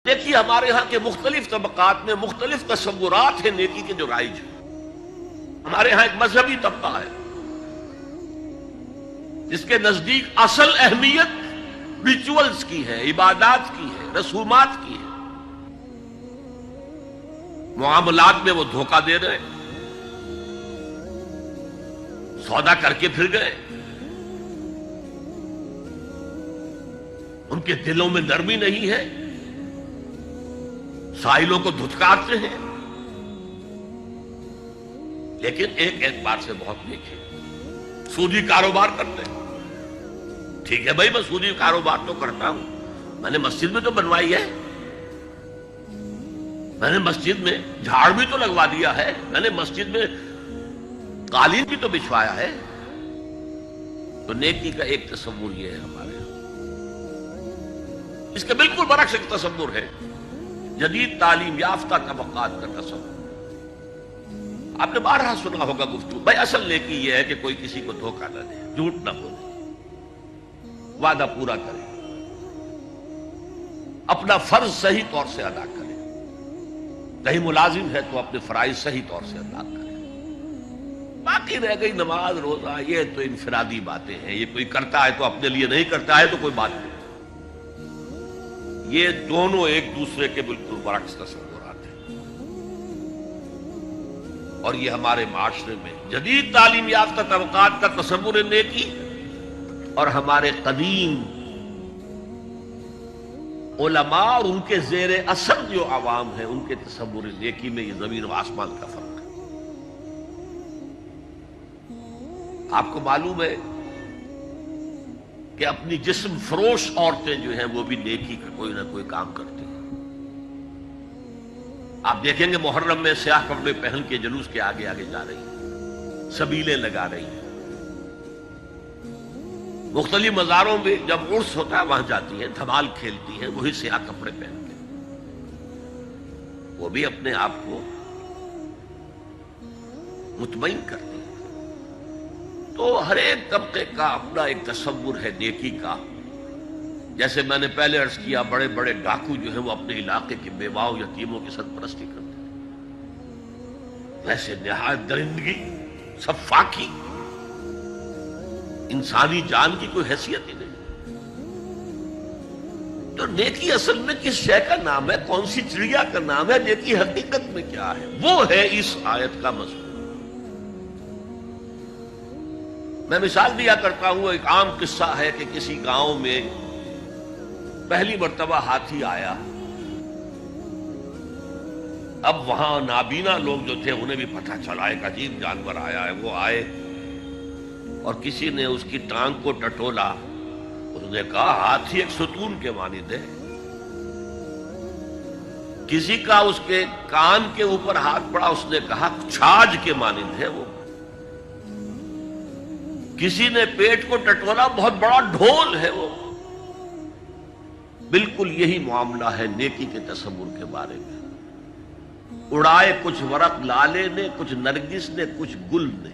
دیکھیے ہمارے ہاں کے مختلف طبقات میں مختلف تصورات ہیں نیکی کے جو رائج ہیں. ہمارے ہاں ایک مذہبی طبقہ ہے جس کے نزدیک اصل اہمیت ریچولز کی ہے، عبادات کی ہے، رسومات کی ہے. معاملات میں وہ دھوکہ دے رہے ہیں، سودا کر کے پھر گئے. ان کے دلوں میں نرمی نہیں ہے، سائلوں کو دھتکارتے ہیں. لیکن ایک اعتبار سے بہت نیک ہے، سودی کاروبار کرتے ہیں. ٹھیک ہے بھائی، میں سودی کاروبار تو کرتا ہوں، میں نے مسجد میں تو بنوائی ہے، میں نے مسجد میں جھاڑ بھی تو لگوا دیا ہے، میں نے مسجد میں قالین بھی تو بچھوایا ہے. تو نیکی کا ایک تصور یہ ہے ہمارے یہاں. اس کے بالکل برعکس ایک تصور ہے جدید تعلیم یافتہ طبقات کا تصور. آپ نے بارہا سنا ہوگا گفتگو، بھائی اصل نیکی یہ ہے کہ کوئی کسی کو دھوکہ نہ دے، جھوٹ نہ بولے، وعدہ پورا کرے، اپنا فرض صحیح طور سے ادا کرے. کہیں ملازم ہے تو اپنے فرائض صحیح طور سے ادا کرے. باقی رہ گئی نماز روزہ، یہ تو انفرادی باتیں ہیں، یہ کوئی کرتا ہے تو اپنے لیے نہیں کرتا ہے تو کوئی بات نہیں. یہ دونوں ایک دوسرے کے بالکل برعکس تصورات ہیں. اور یہ ہمارے معاشرے میں جدید تعلیم یافتہ طبقات کا تصور نیکی اور ہمارے قدیم علماء اور ان کے زیر اثر جو عوام ہیں ان کے تصور نیکی میں یہ زمین و آسمان کا فرق ہے. آپ کو معلوم ہے کہ اپنی جسم فروش عورتیں جو ہیں وہ بھی نیکی کا کوئی نہ کوئی کام کرتی ہیں. آپ دیکھیں گے محرم میں سیاہ کپڑے پہن کے جلوس کے آگے آگے جا رہی ہیں، سبیلیں لگا رہی ہیں. مختلف مزاروں میں جب عرس ہوتا ہے وہاں جاتی ہیں، دھمال کھیلتی ہیں، وہی سیاہ کپڑے پہن کے. وہ بھی اپنے آپ کو مطمئن کرتی ہیں. تو ہر ایک طبقے کا اپنا ایک تصور ہے نیکی کا. جیسے میں نے پہلے عرض کیا، بڑے بڑے ڈاکو جو ہیں وہ اپنے علاقے کے بیواؤں یتیموں کی سرپرستی کرتے ہیں. ویسے نہایت درندگی، سفاکی، انسانی جان کی کوئی حیثیت ہی نہیں. تو نیکی اصل میں کس شے کا نام ہے، کون سی چڑیا کا نام ہے، نیکی حقیقت میں کیا ہے، وہ ہے اس آیت کا مضمون. میں مثال دیا کرتا ہوں، ایک عام قصہ ہے کہ کسی گاؤں میں پہلی مرتبہ ہاتھی آیا. اب وہاں نابینا لوگ جو تھے انہیں بھی پتہ چلا ایک عجیب جانور آیا ہے. وہ آئے اور کسی نے اس کی ٹانگ کو ٹٹولا. اس نے کہا ہاتھی ایک ستون کے مانند ہے. کسی کا اس کے کان کے اوپر ہاتھ پڑا، اس نے کہا چھاج کے مانند ہے وہ. کسی نے پیٹ کو ٹٹولا، بہت بڑا ڈھول ہے وہ. بالکل یہی معاملہ ہے نیکی کے تصور کے بارے میں. اڑائے کچھ ورق لالے نے، کچھ نرگس نے، کچھ گل نے.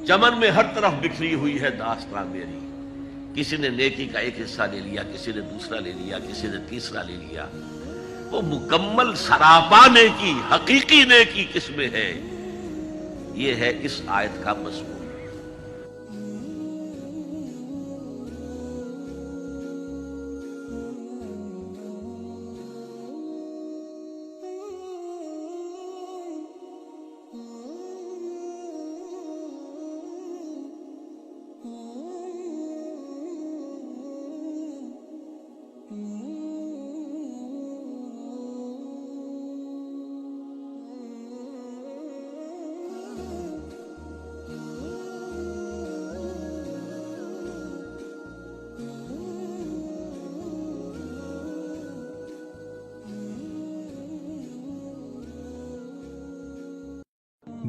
چمن میں ہر طرف بکھری ہوئی ہے داستان میری. کسی نے نیکی کا ایک حصہ لے لیا، کسی نے دوسرا لے لیا، کسی نے تیسرا لے لیا. وہ مکمل سراپا نیکی، حقیقی نیکی کس میں ہے، یہ ہے اس آیت کا مضمون.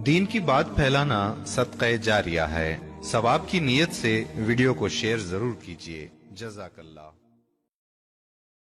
دین کی بات پھیلانا صدقہ جاریہ ہے. ثواب کی نیت سے ویڈیو کو شیئر ضرور کیجیے. جزاک اللہ.